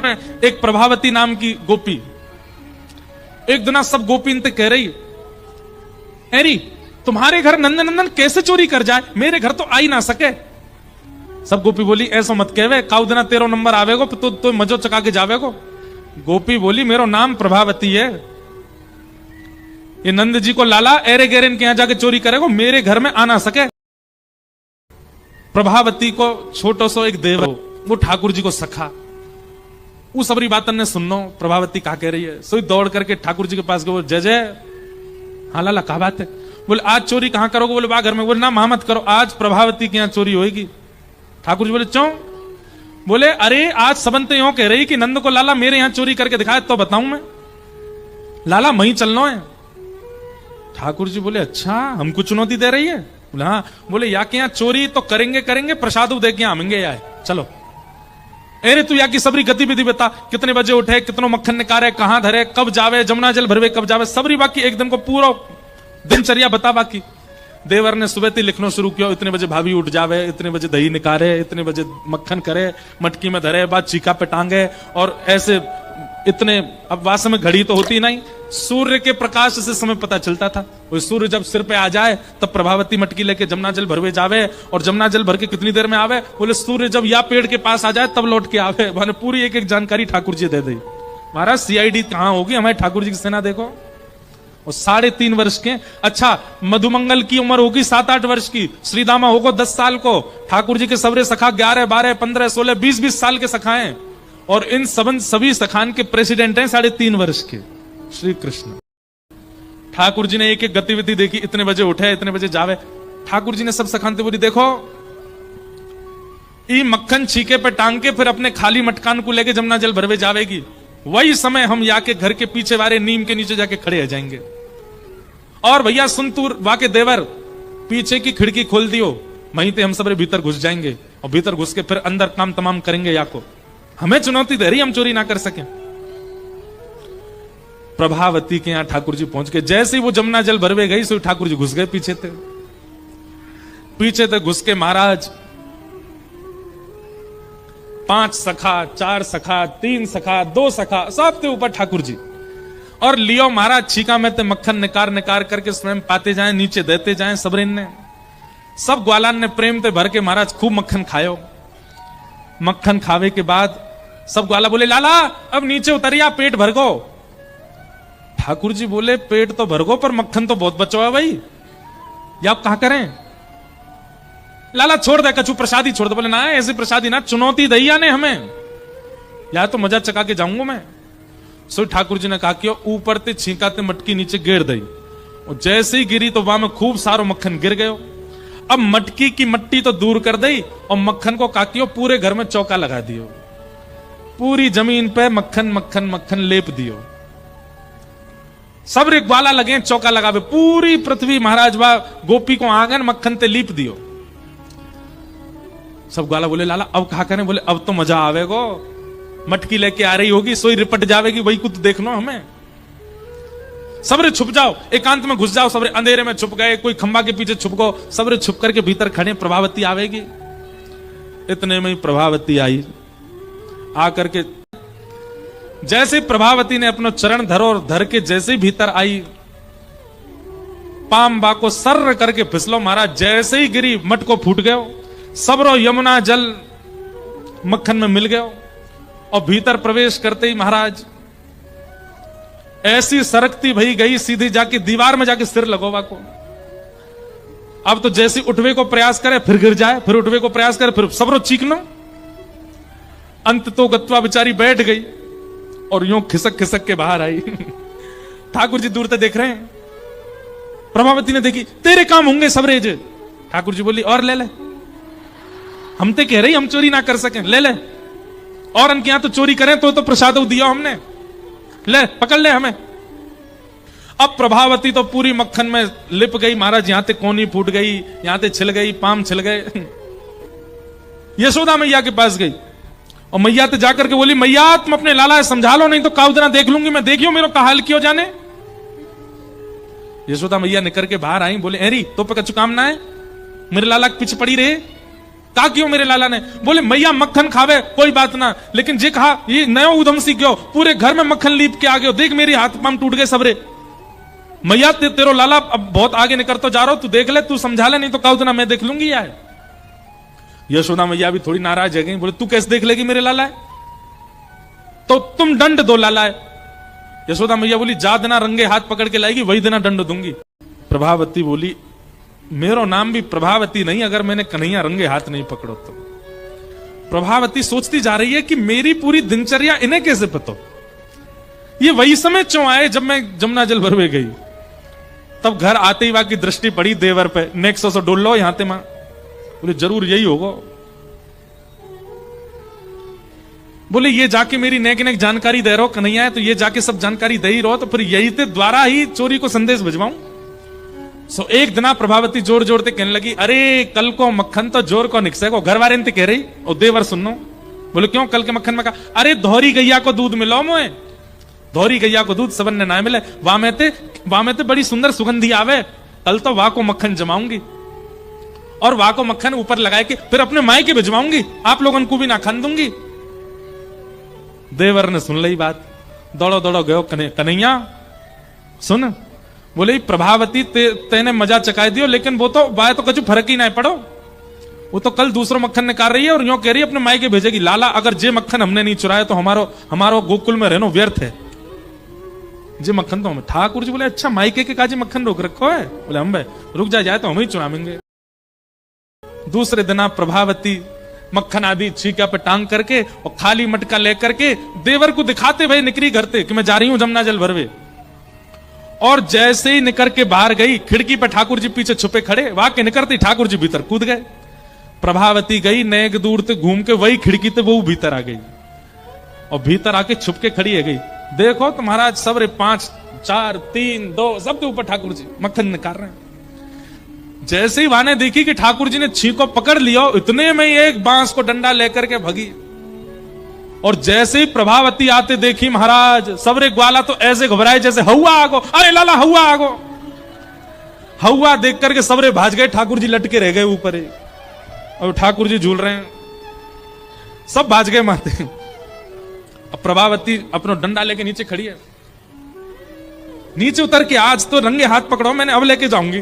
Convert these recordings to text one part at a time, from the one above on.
एक प्रभावती नाम की गोपी, एक दिन सब गोपी इनते कह रही, एरी तुम्हारे घर नंदन कैसे चोरी कर जाए, मेरे घर तो आ ही ना सके। सब गोपी बोली ऐसा मत कहवे, काउ दिना तेरो नंबर आवेगो तो मजो चका के जावेगो। गोपी बोली मेरो नाम प्रभावती है, ये नंद जी को लाला एरे गेरे के यहां जाके चोरी करेगो, मेरे घर में आ ना सके। प्रभावती को छोटो सो एक देव, वो ठाकुर जी को सखा, वो सबरी बातन ने सुनो प्रभावती कहा कह रही है, सोई दौड़ करके ठाकुर जी के पास गए, जय जय। हाँ लाला कहा बात है? बोले आज चोरी कहां करोगे? बोले बा घर में। बोले ना मत करो, आज प्रभावती के यहां चोरी होगी। ठाकुर जी बोले क्यों? बोले अरे आज सबंते यूं कह रही कि नंद को लाला मेरे यहां चोरी करके दिखाए तो बताऊं मैं, लाला मही चलना है। ठाकुर जी बोले अच्छा हमको चुनौती दे रही है? बोले हाँ। बोले या के यहां चोरी तो करेंगे प्रसाद दे के आमेंगे यार, चलो। अरे तू या की सबरी गतिविधि बता, कितने बजे उठे, कितनो मक्खन निकारे, कहां धरे, कब जावे, जमुना जल भरवे कब जावे, सबरी बाकी एक दिन को पूरा दिनचर्या बता। बाकी देवर ने सुबह ही लिखना शुरू किया, इतने बजे भाभी उठ जावे, इतने बजे दही निकारे, इतने बजे मक्खन करे, मटकी में धरे, बाद चीका पे टांगे, और ऐसे इतने। अब वास्तव में घड़ी तो होती नहीं, सूर्य के प्रकाश से समय पता चलता था। वो सूर्य जब सिर पे आ जाए तब प्रभावती मटकी लेके जमुना जल भरवे जावे, और जमुना जल भर के कितनी देर में आवे? बोले सूर्य जब या पेड़ के पास आ जाए तब लौट के आवे। मैंने पूरी एक एक जानकारी ठाकुर जी दे दी। महाराज सीआईडी कहां होगी, हमारे ठाकुर जी की सेना देखो। और 3.5 वर्ष के, अच्छा मधुमंगल की उम्र होगी 7-8 वर्ष की, श्रीदामा होगा 10 साल को, ठाकुर जी के सबरे सखा 11, 12, 15, 16, 20 साल के सखाएं, और इन सभी सखान के प्रेसिडेंट हैं 3.5 वर्ष के श्री कृष्ण। ठाकुर जी ने एक एक गतिविधि देखी, इतने बजे उठे, इतने बजे जावे। ठाकुर जी ने सब सखानते बोली देखो ई मक्खन छीके पे टांग के फिर अपने खाली मटकान को लेके जमुना जल भरवे जावेगी, वही समय हम या के घर के पीछे वाले नीम के नीचे जाके खड़े हो जाएंगे। और भैया सुन तू वाके देवर, पीछे की खिड़की खोल दियो, वहीं पे हम सब भीतर घुस जाएंगे, और भीतर घुस के फिर अंदर काम तमाम करेंगे। या को हमें चुनौती दे रही, हम चोरी ना कर सके। प्रभावती के यहां ठाकुर जी पहुंच गए, जैसे ही वो जमुना जल भरवे गई सो ठाकुर जी घुस गए पीछे थे घुस के महाराज 5 सखा, 4 सखा, 3 सखा, 2 सखा, सब के ऊपर ठाकुर जी। और लियो महाराज छीका में ते मक्खन निकार करके स्वयं पाते जाए, नीचे देते जाए। सबरिन ने, सब ग्वालान ने प्रेम ते भर के महाराज खूब मक्खन खायो। मक्खन खावे के बाद सब ग्वाला बोले लाला अब नीचे उतरिया, पेट भर गो। ठाकुर जी बोले पेट तो भर गो पर मक्खन तो बहुत बचो है भाई, या आप कहा करें? लाला छोड़ दे, कछु प्रसादी छोड़ दे। बोले ना ऐसी प्रसादी ना, चुनौती दैया ने हमें, या तो मजा चका के जाऊंगा मैं। सो ठाकुर जी ने कहा कि ऊपर ते छींकाते मटकी नीचे गिर दई, और जैसे ही गिरी तो वहां में खूब सारो मक्खन गिर गयो। अब मटकी की मट्टी तो दूर कर दी, और मक्खन को काकियो पूरे घर में चौका लगा दियो, पूरी जमीन पे मक्खन मक्खन मक्खन लेप दियो। सब ग्वाला लगे चौका लगावे, पूरी पृथ्वी महाराज वा गोपी को आंगन मक्खन ते लीप दियो। सब ग्वाला बोले लाला अब कहा करें? बोले अब तो मजा आवेगो, मटकी लेके आ रही होगी, सोई रिपट जावेगी, वही कुछ देखना हमें। सबरे छुप जाओ, एकांत में घुस जाओ, सबरे अंधेरे में छुप गए, कोई खंबा के पीछे छुप गो, सबरे छुप करके भीतर खड़े, प्रभावती आवेगी। इतने में ही प्रभावती आई, आकर के जैसे प्रभावती ने अपना चरण धरो और धर के जैसे ही भीतर आई, पाम बा को सर्र करके फिसलो महाराज, जैसे ही गिरी मट को फूट गयो, सबरो यमुना जल मक्खन में मिल गयो। और भीतर प्रवेश करते ही महाराज ऐसी सरकती भई गई, सीधी जाके दीवार में जाके सिर लगोवा को। अब तो जैसे उठवे को प्रयास करे फिर गिर जाए, फिर उठवे को प्रयास करे फिर सबरो चीखनो। अंत तो गत्वा बेचारी बैठ गई और यूं खिसक खिसक के बाहर आई। ठाकुर जी दूर से देख रहे हैं। प्रभावती ने देखी, तेरे काम होंगे सबरेज। ठाकुर जी बोली और ले ले, हम ते कह रही हम चोरी ना कर सकें, ले ले। और उनके यहां तो चोरी करें तो प्रसाद दिया हमने, ले पकड़ ले हमें। अब प्रभावती तो पूरी मक्खन में लिप गई महाराज, यहां ते कोनी फूट गई, यहां ते छिल गई, पाम छिल गए। यशोदा मैया के पास गई और मैया ते जाकर के बोली, मैया तुम अपने लाला समझा लो, नहीं तो काउदना देख लूंगी मैं, देखियो मेरा का हाल क्यों जाने। यशोदा मैया निकल के बाहर आई, बोले एरी तो पे कछु काम ना है, मेरे लाला के पीछे पड़ी रहे, कहा क्यों मेरे लाला ने? बोले मैया मक्खन खावे कोई बात ना, लेकिन जे कहा ये नयो उधम सी क्यों, पूरे घर में मक्खन लीप के आ गयो, देख मेरी हाथ पांव टूट गए सबरे। मैया तेरो लाला अब बहुत आगे निकल तो जा रहा हो, तू देख ले, तू समझा ले, नहीं तो कहो तो ना मैं देख लूंगी यार। यशोदा मैया भी थोड़ी नाराज है गई, बोले तू कैसे देख लेगी मेरे लाला है, तो तुम दंड दो लाला है। यशोदा मैया बोली जा देना रंगे हाथ पकड़ के लाएगी, वही देना दंड दूंगी। प्रभावती बोली मेरो नाम भी प्रभावती नहीं अगर मैंने कन्हैया रंगे हाथ नहीं पकड़ो तो। प्रभावती सोचती जा रही है कि मेरी पूरी दिनचर्या इन्हें कैसे पता, ये वही समय क्यों आए जब मैं जमुना जल भरवे गई। तब घर आते ही वहां की दृष्टि पड़ी देवर पे, नेक्स्ट सो डोल लो यहां ते मां, बोले जरूर यही होगा। बोले ये जाके मेरी नेक नेक जानकारी दे रहो कन्हैया है, तो ये जाके सब जानकारी दे ही रहो, तो फिर यही ते द्वारा ही चोरी को संदेश भिजवाऊं। सो एक दिना प्रभावती जोर जोर ते कहने लगी अरे कल को मक्खन तो जोर को निकसे को, घर वाले कह रही और देवर सुनो। बोले क्यों कल के मक्खन में? कहा अरे धोरी गैया को दूध मिलो मोए, धोरी गैया को दूध सबन ने ना मिले, वहां में ते बड़ी सुंदर सुगंधी आवे, कल तो वहां को मक्खन जमाऊंगी और वहां को मक्खन ऊपर लगाए के फिर अपने माए के भिजवाऊंगी, आप लोगों को भी ना खान दूंगी। देवर ने सुन ली बात, दौड़ो दौड़ो गयो कन्हैया सुन। बोले प्रभावती तेने मजा चकाई दियो, लेकिन वो तो बाय तो कुछ फर्क ही ना पड़ो, वो तो कल दूसरो मक्खन निकाल रही है और यूं कह रही है अपने माई के भेजेगी। लाला अगर जे मक्खन हमने नहीं चुराया तो हमारो गोकुल में रहनो व्यर्थ है, जे मक्खन तो हमें। ठाकुर जी बोले अच्छा माई के काजी मक्खन रोक रखो है? बोले हम भाई रुक जाए तो हम ही चुराएंगे। दूसरे दिन प्रभावती मक्खन आदि छीका पे टांग करके और खाली मटका लेकर के देवर को दिखाते भाई निकली घर से कि मैं जा रही हूं जमुना जल भरवे। और जैसे ही निकल के बाहर गई, खिड़की पर ठाकुर जी पीछे छुपे खड़े, वहां के निकलते ठाकुर जी भीतर कूद गए। प्रभावती गई नेक दूर से घूम के वही खिड़की से वो भीतर आ गई और भीतर आके छुप के खड़ी है गई। देखो तो महाराज सबरे 5 4 3 2 सबके ऊपर ठाकुर जी मक्खन निकाल रहे हैं। जैसे ही वाने देखी कि ठाकुर जी ने छीको पकड़ लिया, इतने में एक बांस को डंडा लेकर के भगी। और जैसे ही प्रभावती आते देखी महाराज सबरे ग्वाला तो ऐसे घबराए जैसे हवा आगो, अरे लाला हवा आगो। हवा देख करके सबरे भाज गए, ठाकुर जी लटके रह गए ऊपर ही और ठाकुर जी झूल रहे हैं, सब भाज गए माते। अब प्रभावती अपना डंडा लेके नीचे खड़ी है, नीचे उतर के आज तो रंगे हाथ पकड़ो, मैंने अब लेके जाऊंगी।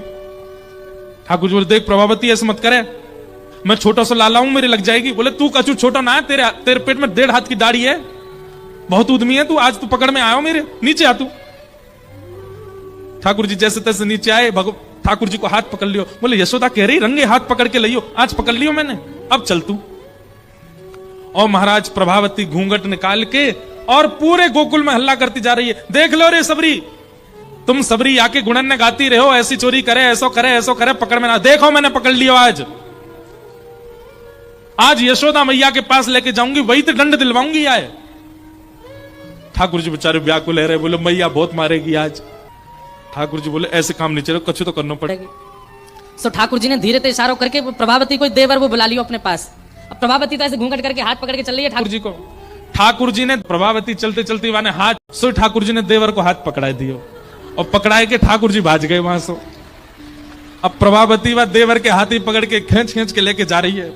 ठाकुर जी बोले देख प्रभावती ऐसे मत करे, मैं छोटा सा लाला हूं मेरी लग जाएगी। बोले तू कचू छोटा ना है, तेरे पेट में 1.5 हाथ की दाढ़ी है, बहुत उद्यमी है तू, आज तू पकड़ में आयो मेरे, नीचे आ तू। ठाकुर जी जैसे तैसे नीचे आए, ठाकुर जी को हाथ पकड़ लियो। बोले यशोदा कह रही रंगे हाथ पकड़ के लियो, आज पकड़ लियो मैंने, अब चल तू। और महाराज प्रभावती घूंघट निकाल के और पूरे गोकुल में हल्ला करती जा रही है, देख लो रे सबरी, तुम सबरी आके गुणन ने गाती रहे हो, ऐसी चोरी करे ऐसो करे पकड़ में ना, देखो मैंने पकड़ लियो, आज यशोदा मैया के पास लेके जाऊंगी, वही तो दंड दिलवाऊंगी आए। ठाकुर जी बेचारे व्याकुल रहे, बोले मैया बहुत मारेगी आज। ठाकुर जी बोले ऐसे काम नहीं चले, कुछ तो करना पड़ेगा। सो ठाकुर जी ने धीरे से इशारों करके प्रभावती को देवर वो बुला लियो अपने पास। अब प्रभावती तो ऐसे घूंघट करके हाथ पकड़ के चल रही है ठाकुर जी को। ठाकुर जी ने प्रभावती चलते चलते वाने हाथ, सो ठाकुर जी ने देवर को हाथ पकड़ाए दियो और पकड़ाए के ठाकुर जी भाज गए वहां से। अब प्रभावती व देवर के हाथ ही पकड़ के खींच के लेके जा रही है।